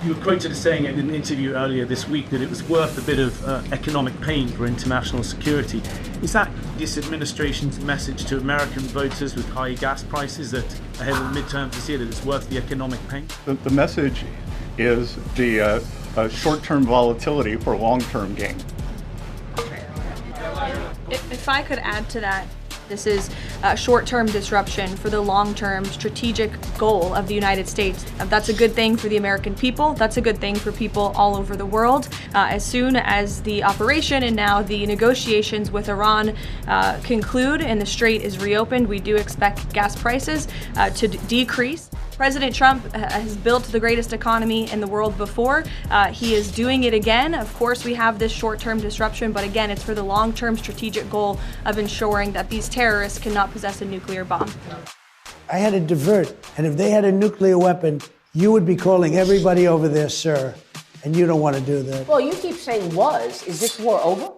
You were quoted as saying in an interview earlier this week that it was worth a bit of economic pain for international security. Is that this administration's message to American voters with high gas prices that ahead of the midterms this year that it's worth the economic pain? The message is the short-term volatility for long-term gain. If I could add to that, this is a short-term disruption for the long-term strategic goal of the United States. That's a good thing for the American people. That's a good thing for people all over the world. As soon as the operation and now the negotiations with Iran conclude and the strait is reopened, we do expect gas prices to decrease. President Trump has built the greatest economy in the world before. He is doing it again. Of course, we have this short-term disruption, but again, it's for the long-term strategic goal of ensuring that these terrorists cannot possess a nuclear bomb. I had to divert, and if they had a nuclear weapon, you would be calling everybody over there, sir, and you don't want to do that. Well, you keep saying was. Is this war over?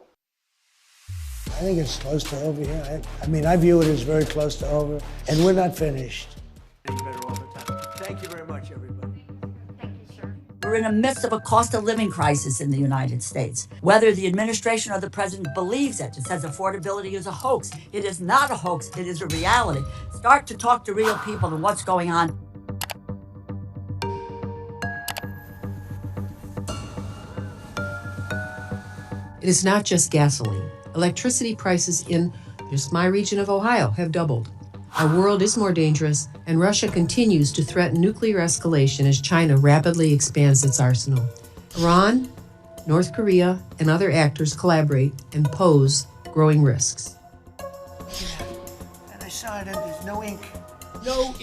I think it's close to over, yeah. I mean, I view it as very close to over, and we're not finished. Thank you very much, everybody. Thank you, sir. We're in the midst of a cost of living crisis in the United States. Whether the administration or the president believes it says affordability is a hoax. It is not a hoax. It is a reality. Start to talk to real people and what's going on. It is not just gasoline. Electricity prices in just my region of Ohio have doubled. Our world is more dangerous, and Russia continues to threaten nuclear escalation as China rapidly expands its arsenal. Iran, North Korea, and other actors collaborate and pose growing risks. And I saw it, and there's no ink. No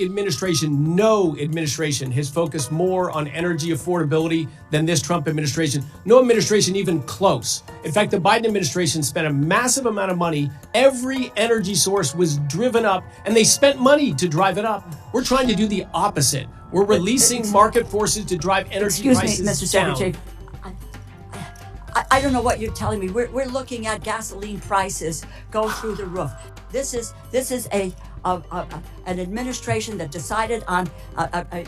administration has focused more on energy affordability than this Trump administration. No administration even close. In fact, the Biden administration spent a massive amount of money. Every energy source was driven up, and they spent money to drive it up. We're trying to do the opposite. We're releasing market forces to drive energy prices down. Excuse me, Mr. Secretary. I don't know what you're telling me. We're looking at gasoline prices go through the roof. This is an administration that decided on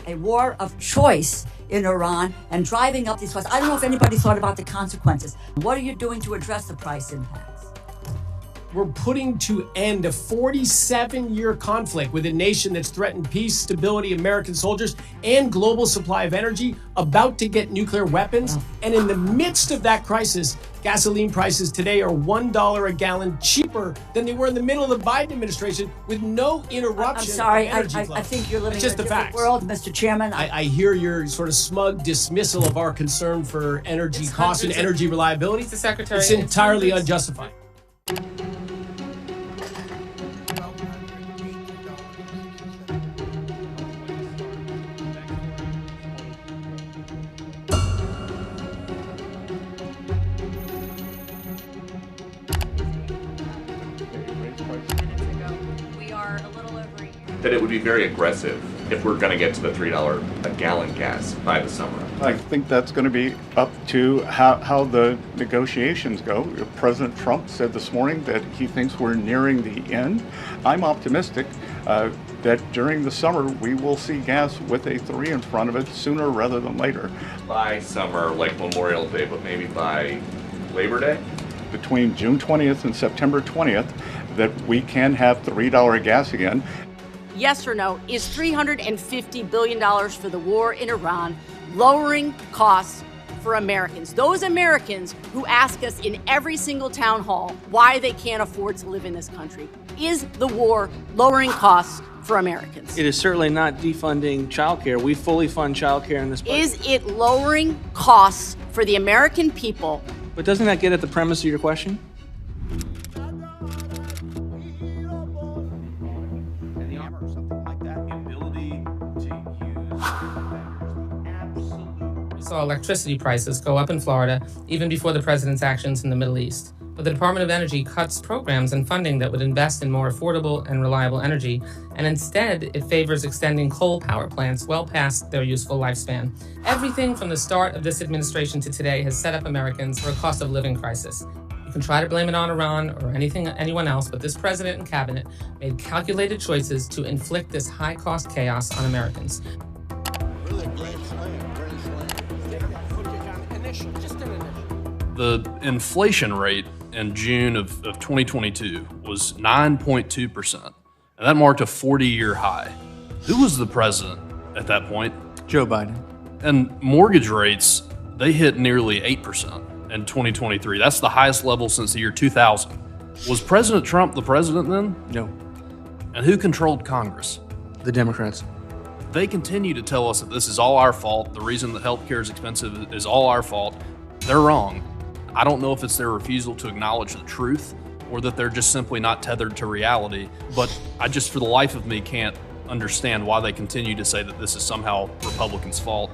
a war of choice in Iran and driving up these costs. I don't know if anybody thought about the consequences. What are you doing to address the price impacts? We're putting to end a 47-year conflict with a nation that's threatened peace, stability, American soldiers, and global supply of energy, about to get nuclear weapons. And in the midst of that crisis, gasoline prices today are $1 a gallon cheaper than they were in the middle of the Biden administration with no interruption. I'm sorry, of energy flow. I think you're living It's in just a the different facts. world, Mr. Chairman. I hear your sort of smug dismissal of our concern for energy costs and energy reliability. Mr. Secretary, it's entirely unjustified. That it would be very aggressive if we're going to get to the $3 a gallon gas by the summer. I think that's going to be up to how the negotiations go. President Trump said this morning that he thinks we're nearing the end. I'm optimistic that during the summer we will see gas with a 3 in front of it sooner rather than later. By summer, like Memorial Day, but maybe by Labor Day? Between June 20th and September 20th, that we can have $3 gas again. Yes or no, is $350 billion for the war in Iran lowering costs for Americans? Those Americans who ask us in every single town hall why they can't afford to live in this country. Is the war lowering costs for Americans? It is certainly not defunding childcare. We fully fund childcare in this budget. Is it lowering costs for the American people? But doesn't that get at the premise of your question? Saw electricity prices go up in Florida even before the president's actions in the Middle East. But the Department of Energy cuts programs and funding that would invest in more affordable and reliable energy, and instead it favors extending coal power plants well past their useful lifespan. Everything from the start of this administration to today has set up Americans for a cost of living crisis. You can try to blame it on Iran or anyone else, but this president and cabinet made calculated choices to inflict this high-cost chaos on Americans. initial, just an initial. The inflation rate in June of 2022 was 9.2%, and that marked a 40-year high. Who was the president at that point? Joe Biden. And mortgage rates, they hit nearly 8% in 2023. That's the highest level since the year 2000. Was President Trump the president then? No. And who controlled Congress? The Democrats. They continue to tell us that this is all our fault. The reason that healthcare is expensive is all our fault. They're wrong. I don't know if it's their refusal to acknowledge the truth or that they're just simply not tethered to reality, but I just, for the life of me, can't understand why they continue to say that this is somehow Republicans' fault.